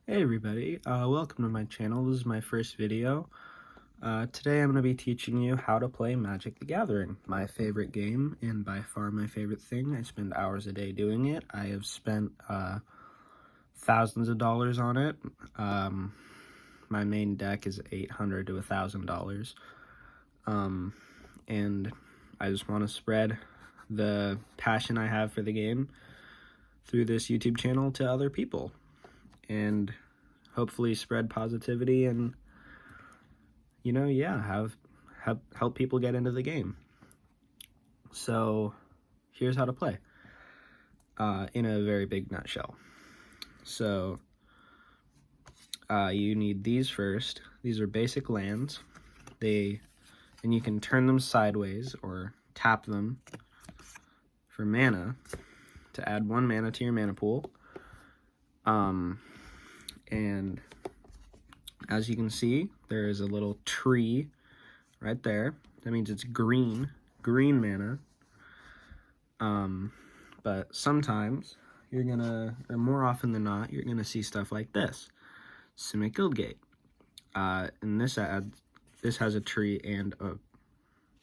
Hey everybody, welcome to my channel. This is my first video. Today I'm going to be teaching you how to play Magic the Gathering, my favorite game and by far my favorite thing. I spend hours a day doing it. I have spent thousands of dollars on it. My main deck is $800 to $1,000. And I just want to spread the passion I have for the game through this YouTube channel to other people. And hopefully spread positivity and, help people get into the game. So here's how to play in a very big nutshell. So you need these first. These are basic lands. And you can turn them sideways or tap them for mana to add 1 mana to your mana pool. And as you can see, there is a little tree right there. That means it's green mana. But sometimes you're gonna, or more often than not, you're gonna see stuff like this. Simic Guildgate. And this has a tree and a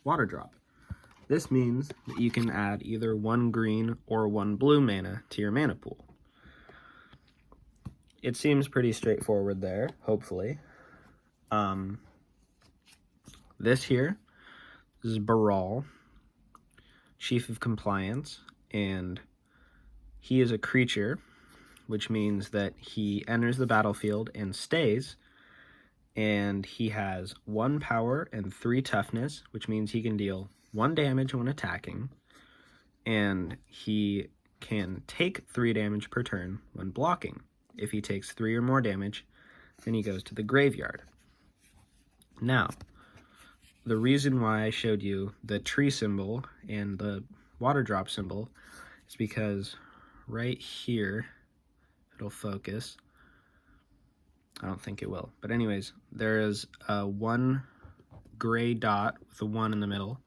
water drop. This means that you can add either 1 green or 1 blue mana to your mana pool. It seems pretty straightforward there, hopefully. This is Baral, Chief of Compliance, and he is a creature, which means that he enters the battlefield and stays, and he has 1 power and 3 toughness, which means he can deal 1 damage when attacking, and he can take 3 damage per turn when blocking. If he takes 3 or more damage, then he goes to the graveyard. Now, the reason why I showed you the tree symbol and the water drop symbol is because right here, it'll focus. I don't think it will. But anyways, there is a 1 gray dot with a 1 in the middle,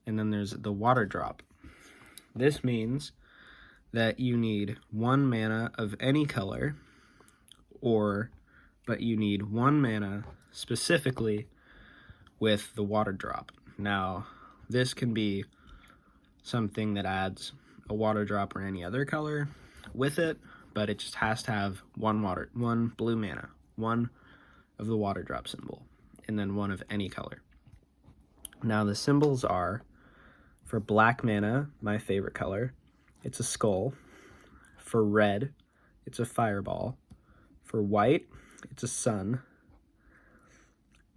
and then there's the water drop. This means that you need 1 mana of any color, but you need 1 mana specifically with the water drop. Now, this can be something that adds a water drop or any other color with it, but it just has to have 1 blue mana, 1 of the water drop symbol, and then 1 of any color. Now, the symbols are, for black mana, my favorite color, it's a skull. For red, it's a fireball. For white, it's a sun.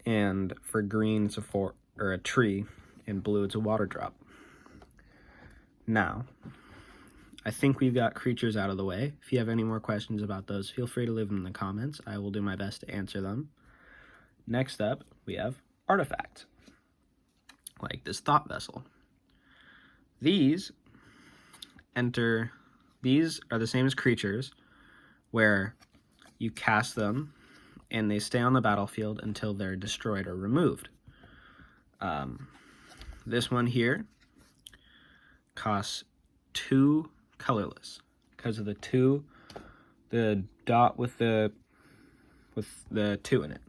And for green, it's a tree. And blue, it's a water drop. Now, I think we've got creatures out of the way. If you have any more questions about those, feel free to leave them in the comments. I will do my best to answer them. Next up, we have artifacts, like this thought vessel. These are the same as creatures, where you cast them and they stay on the battlefield until they're destroyed or removed. This one here costs 2 colorless because of the dot with the 2 in it.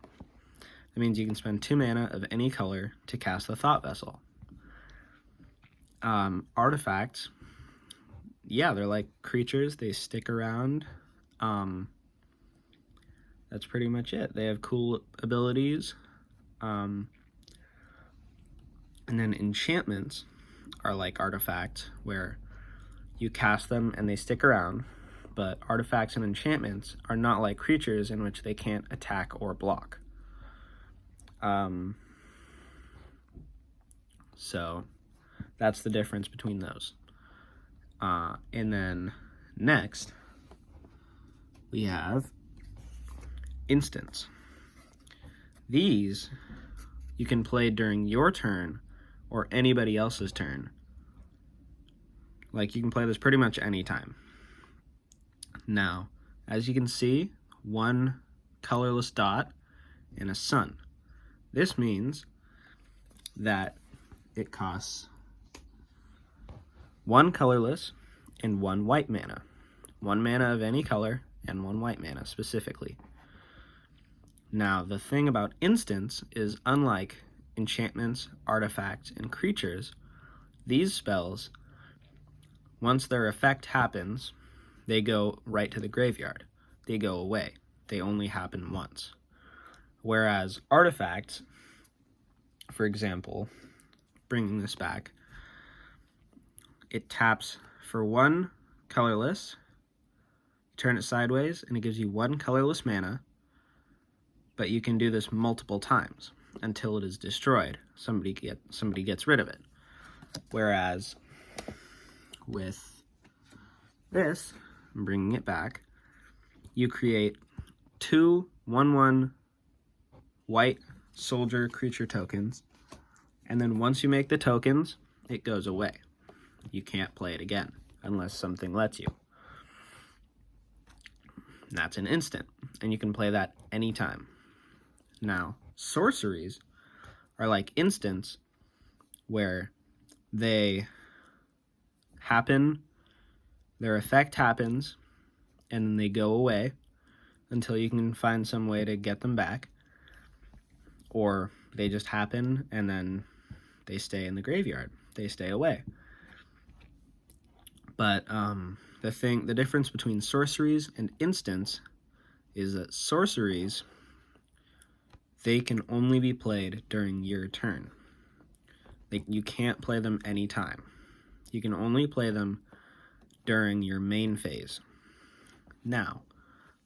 That means you can spend 2 mana of any color to cast the thought vessel. Artifacts, yeah, they're like creatures. They stick around. That's pretty much it. They have cool abilities. And then enchantments are like artifacts, where you cast them and they stick around. But artifacts and enchantments are not like creatures, in which they can't attack or block. So that's the difference between those. And then next, we have instants. These you can play during your turn or anybody else's turn. Like, you can play this pretty much anytime. Now, as you can see, 1 colorless dot and a sun. This means that it costs 1 colorless and 1 white mana. 1 mana of any color and 1 white mana specifically. Now, the thing about instants is, unlike enchantments, artifacts, and creatures, these spells, once their effect happens, they go right to the graveyard. They go away. They only happen once. Whereas artifacts, for example, bringing this back, it taps for 1 colorless, turn it sideways, and it gives you 1 colorless mana, but you can do this multiple times until it is destroyed. Somebody gets rid of it. Whereas with this, I'm bringing it back, you create 2 1/1 white soldier creature tokens, and then once you make the tokens, it goes away. You can't play it again unless something lets you. And that's an instant, and you can play that anytime. Now, sorceries are like instants where they happen, their effect happens, and then they go away until you can find some way to get them back, or they just happen and then they stay in the graveyard. They stay away. But the difference between sorceries and instants is that sorceries, they can only be played during your turn. You can't play them anytime. You can only play them during your main phase. Now,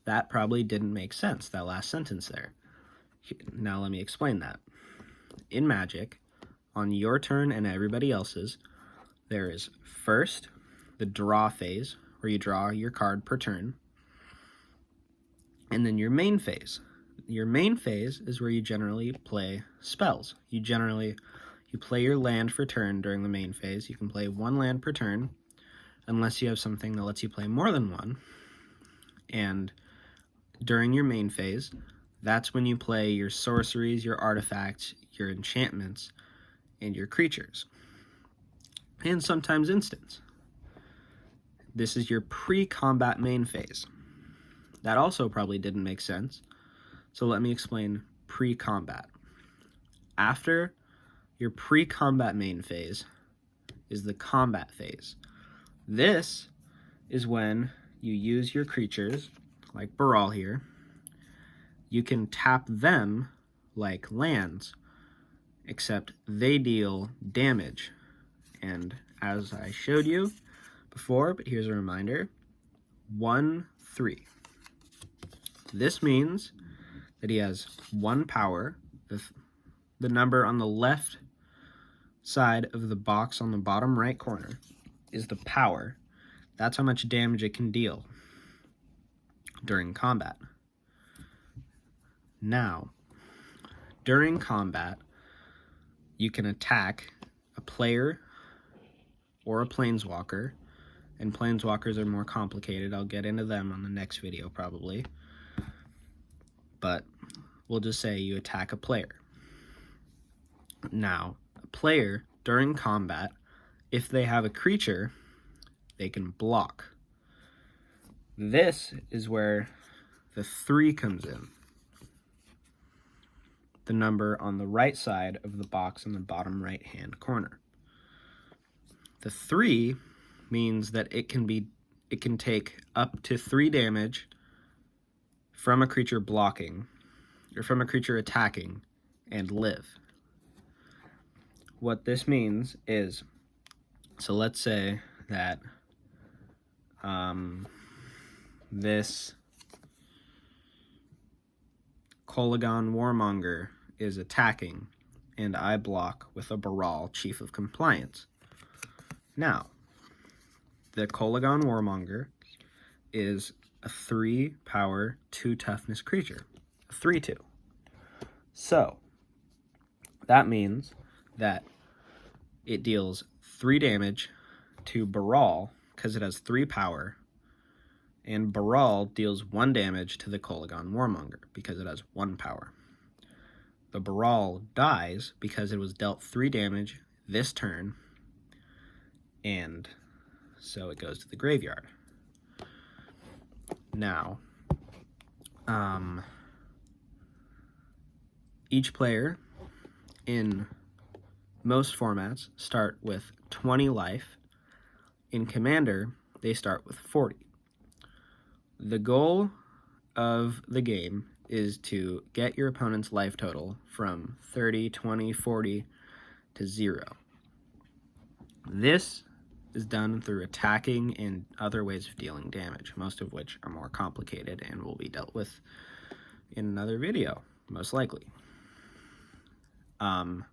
that probably didn't make sense, that last sentence there. Now let me explain that. In Magic, on your turn and everybody else's, there is first the draw phase, where you draw your card per turn, and then your main phase. Your main phase is where you generally play spells. You play your land for turn during the main phase. You can play 1 land per turn, unless you have something that lets you play more than 1. And during your main phase, that's when you play your sorceries, your artifacts, your enchantments, and your creatures. And sometimes instants. This is your pre-combat main phase. That also probably didn't make sense, so let me explain pre-combat. After your pre-combat main phase is the combat phase. This is when you use your creatures, like Baral here. You can tap them like lands, except they deal damage. And as I showed you before, but here's a reminder, 1/3. This means that he has 1 power. The number on the left side of the box on the bottom right corner is the power. That's how much damage it can deal during combat. Now, during combat, you can attack a player or a planeswalker, and planeswalkers are more complicated. I'll get into them on the next video probably. But we'll just say you attack a player. Now, a player, during combat, if they have a creature, they can block. This is where the 3 comes in. The number on the right side of the box in the bottom right-hand corner. The 3 means that it can take up to 3 damage from a creature blocking, or from a creature attacking, and live. What this means is, so let's say that this Kolaghan Warmonger is attacking, and I block with a Baral, Chief of Compliance. Now, the Kolaghan Warmonger is a 3 power, 2 toughness creature, a 3/2. So, that means that it deals 3 damage to Baral, because it has 3 power, and Baral deals 1 damage to the Kolaghan Warmonger, because it has 1 power. The Baral dies because it was dealt 3 damage this turn, and so it goes to the graveyard. Now, each player in most formats start with 20 life. In Commander, they start with 40. The goal of the game is to get your opponent's life total from 30, 20, 40 to 0. This is done through attacking and other ways of dealing damage, most of which are more complicated and will be dealt with in another video, most likely. And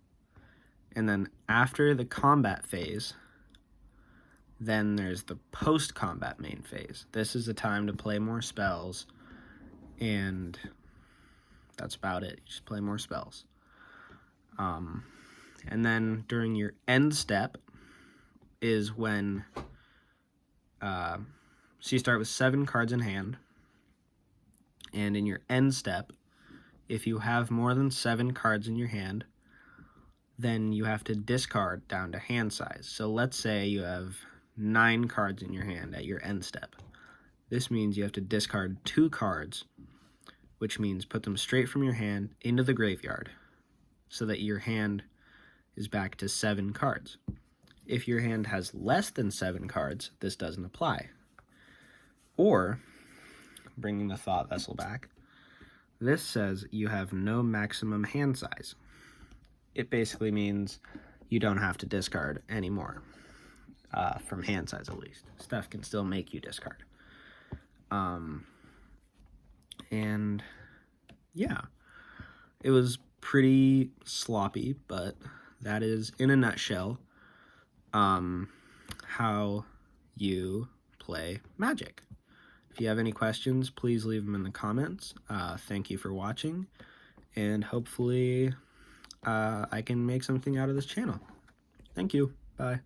then after the combat phase, then there's the post-combat main phase. This is a time to play more spells, and that's about it. You just play more spells. And then during your end step is when, so you start with 7 cards in hand, and in your end step, if you have more than 7 cards in your hand, then you have to discard down to hand size. So let's say you have 9 cards in your hand at your end step. This means you have to discard 2 cards, which means put them straight from your hand into the graveyard so that your hand is back to 7 cards. If your hand has less than 7 cards, this doesn't apply. Or, bringing the thought vessel back, this says you have no maximum hand size. It basically means you don't have to discard anymore, from hand size at least. Stuff can still make you discard. And yeah, it was pretty sloppy, but that is, in a nutshell, how you play Magic. If you have any questions, please leave them in the comments. Thank you for watching, and hopefully I can make something out of this channel. Thank you. Bye.